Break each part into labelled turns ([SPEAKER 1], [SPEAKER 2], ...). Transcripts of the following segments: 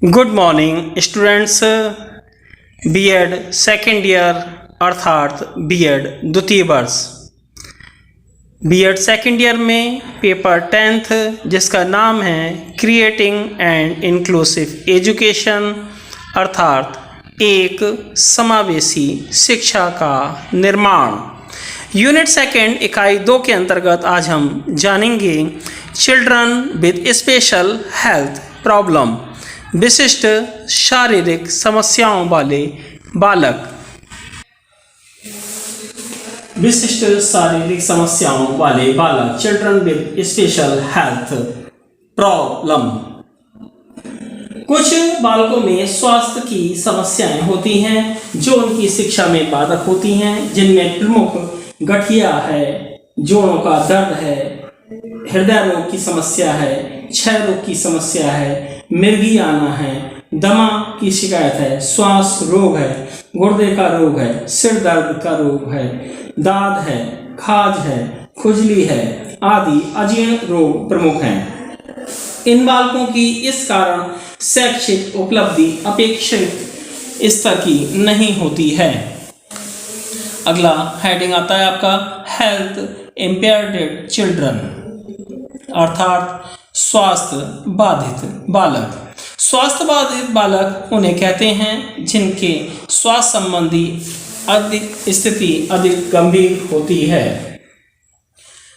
[SPEAKER 1] Good morning students. BEd second year अर्थात BEd द्वितीय वर्ष बीएड सेकेंड ईयर में पेपर 10th जिसका नाम है क्रिएटिंग एंड इंक्लूसिव एजुकेशन अर्थात एक समावेशी शिक्षा का निर्माण। यूनिट सेकेंड इकाई 2 के अंतर्गत आज हम जानेंगे children with special health problem, विशिष्ट शारीरिक समस्याओं वाले बालक। विशिष्ट शारीरिक समस्याओं वाले बालक, children with special health problem. कुछ बालकों में स्वास्थ्य की समस्याएं होती हैं जो उनकी शिक्षा में बाधक होती हैं, जिनमें प्रमुख गठिया है, जोड़ों का दर्द है, हृदय रोग की समस्या है, क्षय रोग की समस्या है, मिर्गी आना है, दमा की शिकायत है, श्वास रोग है, गुर्दे का रोग है, सिर दर्द का रोग है, दाद है, खाज है, खुजली है आदि अजीर्ण रोग प्रमुख हैं। इन बालकों की इस कारण शैक्षिक उपलब्धि अपेक्षित स्तर की नहीं होती है। अगला हेडिंग आता है आपका हेल्थ इम्पेयर्ड चिल्ड्रन अर्थात स्वास्थ्य बाधित बालक। स्वास्थ्य बाधित बालक उन्हें कहते हैं जिनके स्वास्थ्य संबंधी स्थिति अधिक गंभीर होती है।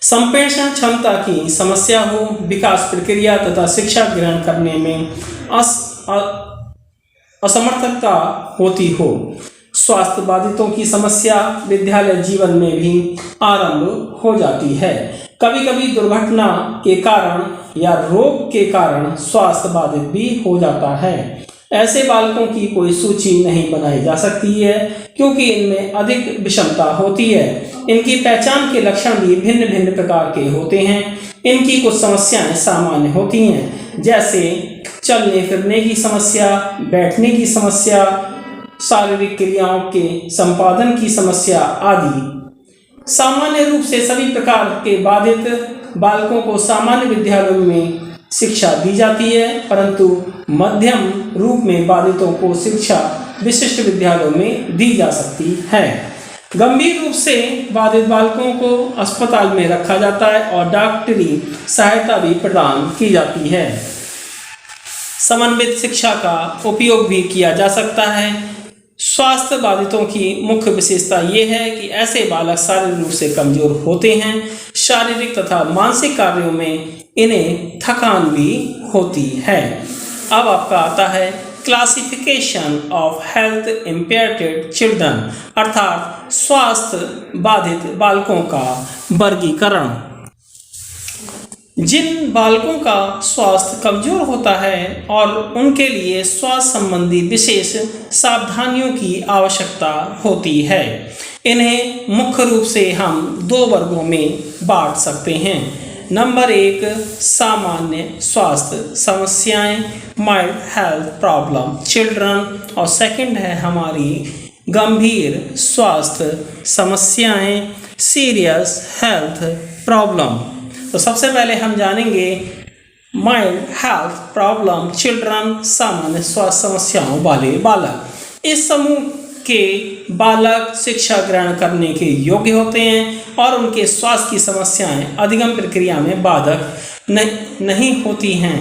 [SPEAKER 1] संप्रेषण क्षमता की समस्या हो, विकास प्रक्रिया तथा शिक्षा ग्रहण करने में असमर्थता होती हो। स्वास्थ्य बाधितों की समस्या विद्यालय जीवन में भी आरंभ हो जाती है। कभी कभी दुर्घटना के कारण या रोग के कारण स्वास्थ्य बाधित भी हो जाता है। ऐसे बालकों की कोई सूची नहीं बनाई जा सकती है क्योंकि इनमें अधिक विषमता होती है। इनकी पहचान के लक्षण भी भिन्न भिन्न प्रकार के होते हैं। इनकी कुछ समस्याएं सामान्य होती हैं, जैसे चलने फिरने की समस्या, बैठने की समस्या, शारीरिक क्रियाओं के संपादन की समस्या आदि। सामान्य रूप से सभी प्रकार के बाधित बालकों को सामान्य विद्यालयों में शिक्षा दी जाती है, परंतु मध्यम रूप में बाधितों को शिक्षा विशिष्ट विद्यालयों में दी जा सकती है। गंभीर रूप से बाधित बालकों को अस्पताल में रखा जाता है और डॉक्टरी सहायता भी प्रदान की जाती है। समन्वित शिक्षा का उपयोग भी किया जा सकता है। स्वास्थ्य बाधितों की मुख्य विशेषता ये है कि ऐसे बालक शारीरिक रूप से कमजोर होते हैं। शारीरिक तथा मानसिक कार्यों में इन्हें थकान भी होती है। अब आपका आता है classification of health impaired children अर्थात स्वास्थ्य बाधित बालकों का वर्गीकरण। जिन बालकों का स्वास्थ्य कमजोर होता है और उनके लिए स्वास्थ्य संबंधी विशेष सावधानियों की आवश्यकता होती है, इन्हें मुख्य रूप से हम 2 वर्गों में बांट सकते हैं। नंबर 1 सामान्य स्वास्थ्य समस्याएं, माइल्ड हेल्थ प्रॉब्लम चिल्ड्रन, और सेकंड है हमारी गंभीर स्वास्थ्य समस्याएं, सीरियस हेल्थ प्रॉब्लम। तो सबसे पहले हम जानेंगे माइल्ड हेल्थ प्रॉब्लम चिल्ड्रन, सामान्य स्वास्थ्य समस्याओं वाले बालक। इस समूह के बालक शिक्षा ग्रहण करने के योग्य होते हैं और उनके स्वास्थ्य की समस्याएं अधिगम प्रक्रिया में बाधक नहीं होती हैं,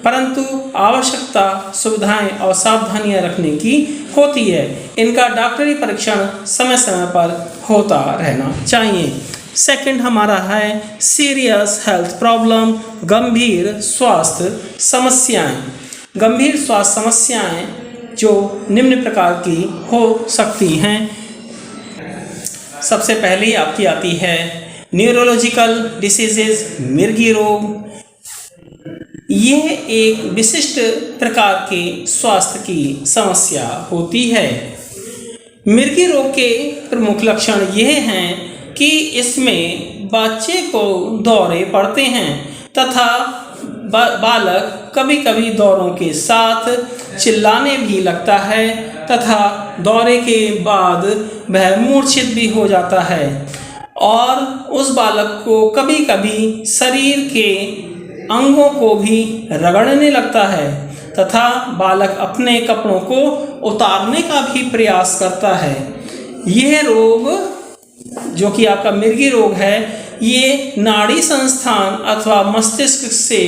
[SPEAKER 1] परंतु आवश्यकता सुविधाएं और सावधानियां रखने की होती है। इनका डॉक्टरी परीक्षण समय समय पर होता रहना चाहिए। सेकंड हमारा है सीरियस हेल्थ प्रॉब्लम, गंभीर स्वास्थ्य समस्याएं। गंभीर स्वास्थ्य समस्याएं जो निम्न प्रकार की हो सकती हैं। सबसे पहले आपकी आती है न्यूरोलॉजिकल डिसीजेज, मिर्गी रोग। यह एक विशिष्ट प्रकार के स्वास्थ्य की समस्या होती है। मिर्गी रोग के प्रमुख लक्षण यह हैं कि इसमें बच्चे को दौरे पड़ते हैं तथा बालक कभी कभी दौरों के साथ चिल्लाने भी लगता है तथा दौरे के बाद वह मूर्छित भी हो जाता है और उस बालक को कभी कभी शरीर के अंगों को भी रगड़ने लगता है तथा बालक अपने कपड़ों को उतारने का भी प्रयास करता है। यह रोग जो कि आपका मिर्गी रोग है, ये नाड़ी संस्थान अथवा मस्तिष्क से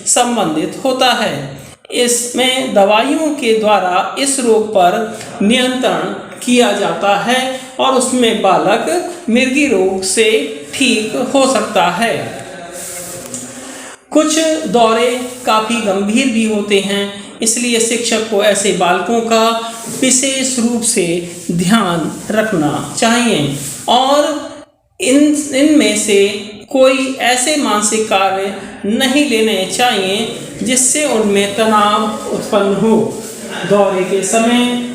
[SPEAKER 1] संबंधित होता है। इसमें दवाइयों के द्वारा इस रोग पर नियंत्रण किया जाता है और उसमें बालक मिर्गी रोग से ठीक हो सकता है। कुछ दौरे काफ़ी गंभीर भी होते हैं, इसलिए शिक्षक को ऐसे बालकों का विशेष रूप से ध्यान रखना चाहिए और इनमें से कोई ऐसे मानसिक कार्य नहीं लेने चाहिए जिससे उनमें तनाव उत्पन्न हो। दौरे के समय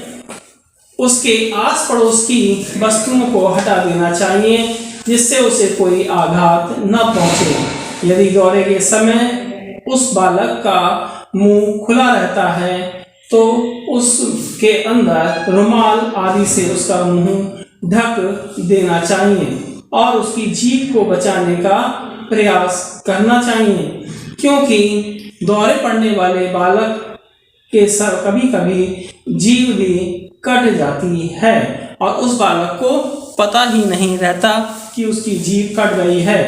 [SPEAKER 1] उसके आस पड़ोस की वस्तुओं को हटा देना चाहिए जिससे उसे कोई आघात न पहुंचे। यदि दौरे के समय उस बालक का मुंह खुला रहता है तो उसके अंदर रुमाल आदि से उसका मुंह ढक देना चाहिए और उसकी जीभ को बचाने का प्रयास करना चाहिए, क्योंकि दौरे पड़ने वाले बालक के सर कभी कभी जीभ भी कट जाती है और उस बालक को पता ही नहीं रहता कि उसकी जीभ कट गई है।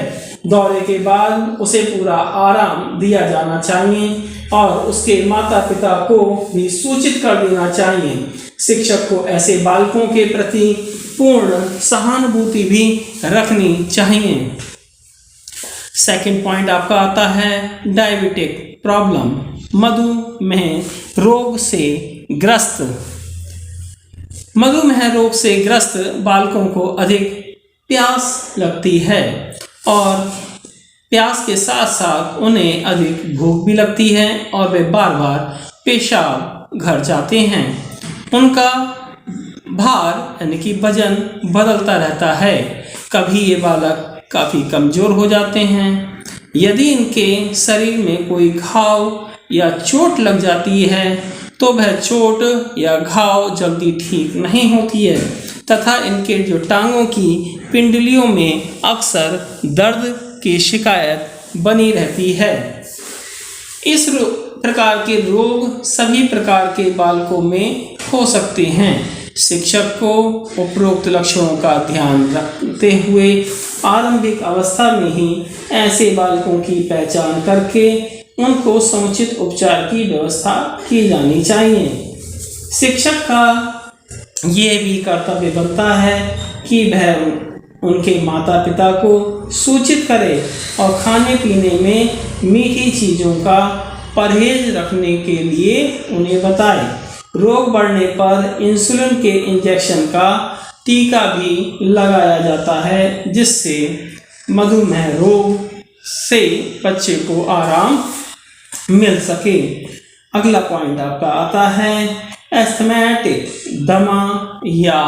[SPEAKER 1] दौरे के बाद उसे पूरा आराम दिया जाना चाहिए और उसके माता पिता को भी सूचित कर देना चाहिए। शिक्षक को ऐसे बालकों के प्रति पूर्ण सहानुभूति भी रखनी चाहिए। सेकंड पॉइंट आपका आता है डायबिटिक प्रॉब्लम, मधुमेह रोग से ग्रस्त। मधुमेह रोग से ग्रस्त बालकों को अधिक प्यास लगती है और प्यास के साथ साथ उन्हें अधिक भूख भी लगती है और वे बार बार पेशाब घर जाते हैं। उनका भार यानी कि वजन बदलता रहता है। कभी ये बालक काफ़ी कमज़ोर हो जाते हैं। यदि इनके शरीर में कोई घाव या चोट लग जाती है तो वह चोट या घाव जल्दी ठीक नहीं होती है तथा इनके जो टांगों की पिंडलियों में अक्सर दर्द की शिकायत बनी रहती है। इस प्रकार के रोग सभी प्रकार के बालकों में हो सकते हैं। शिक्षक को उपरोक्त लक्षणों का ध्यान रखते हुए आरंभिक अवस्था में ही ऐसे बालकों की पहचान करके उनको समुचित उपचार की व्यवस्था की जानी चाहिए। शिक्षक का ये भी कर्तव्य बनता है कि वह उनके माता पिता को सूचित करे और खाने पीने में मीठी चीज़ों का परहेज रखने के लिए उन्हें बताए। रोग बढ़ने पर इंसुलिन के इंजेक्शन का टीका भी लगाया जाता है जिससे मधुमेह रोग से बच्चे को आराम मिल सके। अगला पॉइंट आपका आता है एस्थमेटिक, दमा या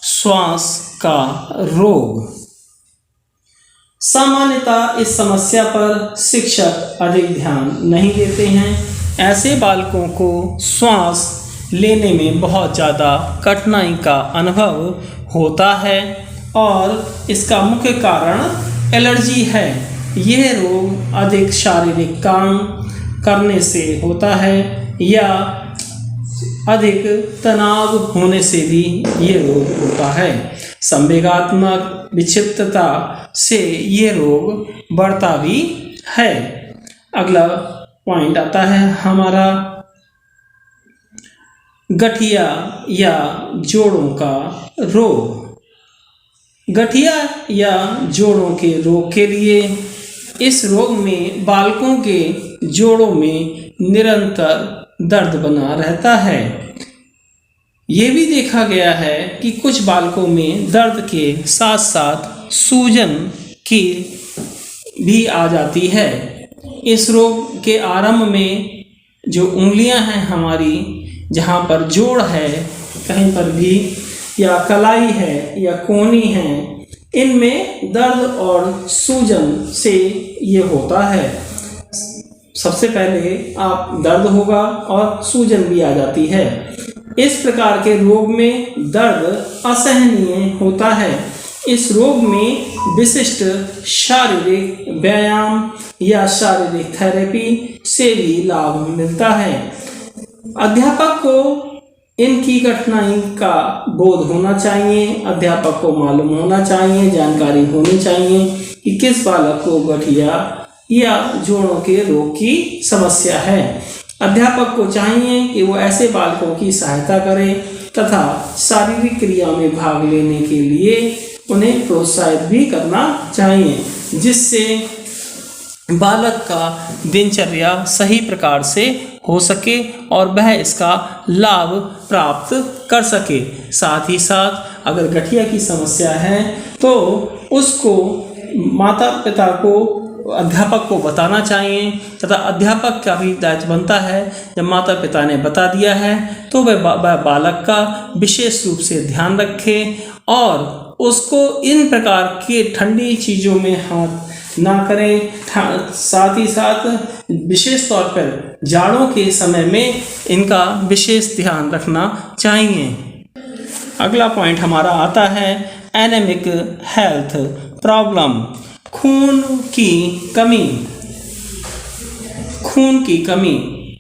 [SPEAKER 1] श्वास का रोग। सामान्यतः इस समस्या पर शिक्षक अधिक ध्यान नहीं देते हैं। ऐसे बालकों को श्वास लेने में बहुत ज़्यादा कठिनाई का अनुभव होता है और इसका मुख्य कारण एलर्जी है। यह रोग अधिक शारीरिक काम करने से होता है या अधिक तनाव होने से भी ये रोग होता है। संवेगात्मक विक्षिप्तता से ये रोग बढ़ता भी है। अगला पॉइंट आता है हमारा गठिया या जोड़ों का रोग। गठिया या जोड़ों के रोग के लिए इस रोग में बालकों के जोड़ों में निरंतर दर्द बना रहता है। ये भी देखा गया है कि कुछ बालकों में दर्द के साथ साथ सूजन की भी आ जाती है। इस रोग के आरंभ में जो उंगलियां हैं हमारी, जहाँ पर जोड़ है कहीं पर भी या कलाई है या कोहनी है, इनमें दर्द और सूजन से ये होता है। सबसे पहले आप दर्द होगा और सूजन भी आ जाती है। इस प्रकार के रोग में दर्द असहनीय होता है। इस रोग में विशिष्ट शारीरिक व्यायाम या शारीरिक थेरेपी से भी लाभ मिलता है। अध्यापक को इनकी कठिनाई का बोध होना चाहिए। अध्यापक को मालूम होना चाहिए, जानकारी होनी चाहिए कि किस बालक को गठिया या जोड़ों के रोग की समस्या है। अध्यापक को चाहिए कि वो ऐसे बालकों की सहायता करे तथा शारीरिक क्रिया में भाग लेने के लिए उन्हें प्रोत्साहित भी करना चाहिए, जिससे बालक का दिनचर्या सही प्रकार से हो सके और वह इसका लाभ प्राप्त कर सके। साथ ही साथ अगर गठिया की समस्या है तो उसको माता पिता को, अध्यापक को बताना चाहिए तथा अध्यापक का भी दायित्व बनता है, जब माता पिता ने बता दिया है तो वह बालक का विशेष रूप से ध्यान रखे और उसको इन प्रकार के ठंडी चीज़ों में हाथ ना करें। साथ ही साथ विशेष तौर पर जाड़ों के समय में इनका विशेष ध्यान रखना चाहिए। अगला पॉइंट हमारा आता है एनेमिक हेल्थ प्रॉब्लम, खून की कमी। खून की कमी,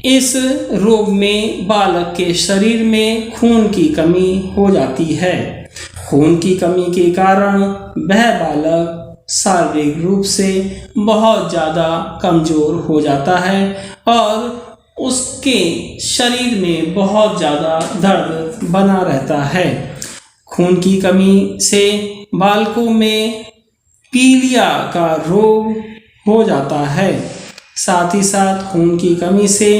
[SPEAKER 1] इस रोग में बालक के शरीर में खून की कमी हो जाती है। खून की कमी के कारण वह बालक शारीरिक रूप से बहुत ज़्यादा कमज़ोर हो जाता है और उसके शरीर में बहुत ज़्यादा दर्द बना रहता है। खून की कमी से बालकों में पीलिया का रोग हो जाता है। साथ ही साथ खून की कमी से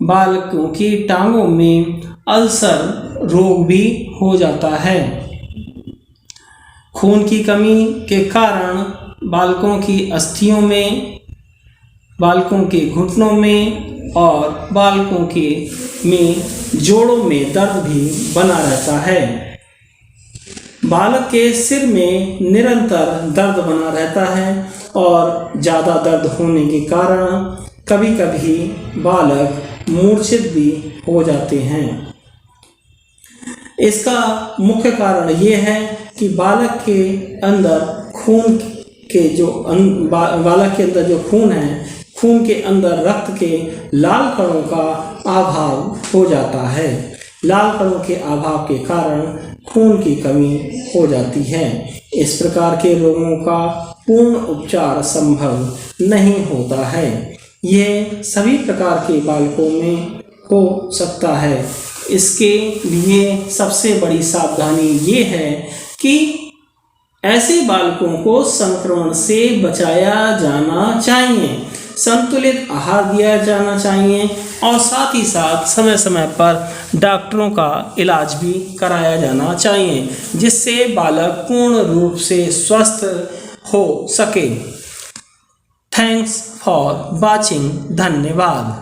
[SPEAKER 1] बालकों की टांगों में अल्सर रोग भी हो जाता है। खून की कमी के कारण बालकों की अस्थियों में, बालकों के घुटनों में और बालकों के जोड़ों में दर्द भी बना रहता है। बालक के सिर में निरंतर दर्द बना रहता है और ज़्यादा दर्द होने के कारण कभी कभी बालक मूर्छित भी हो जाते हैं। इसका मुख्य कारण ये है कि बालक के अंदर खून के बालक के अंदर जो खून है, खून के अंदर रक्त के लाल कणों का अभाव हो जाता है। लाल कणों के अभाव के कारण खून की कमी हो जाती है। इस प्रकार के रोगों का पूर्ण उपचार संभव नहीं होता है। यह सभी प्रकार के बालकों में हो सकता है। इसके लिए सबसे बड़ी सावधानी ये है कि ऐसे बालकों को संक्रमण से बचाया जाना चाहिए, संतुलित आहार दिया जाना चाहिए और साथ ही साथ समय समय पर डॉक्टरों का इलाज भी कराया जाना चाहिए, जिससे बालक पूर्ण रूप से स्वस्थ हो सके। Thanks for watching. धन्यवाद।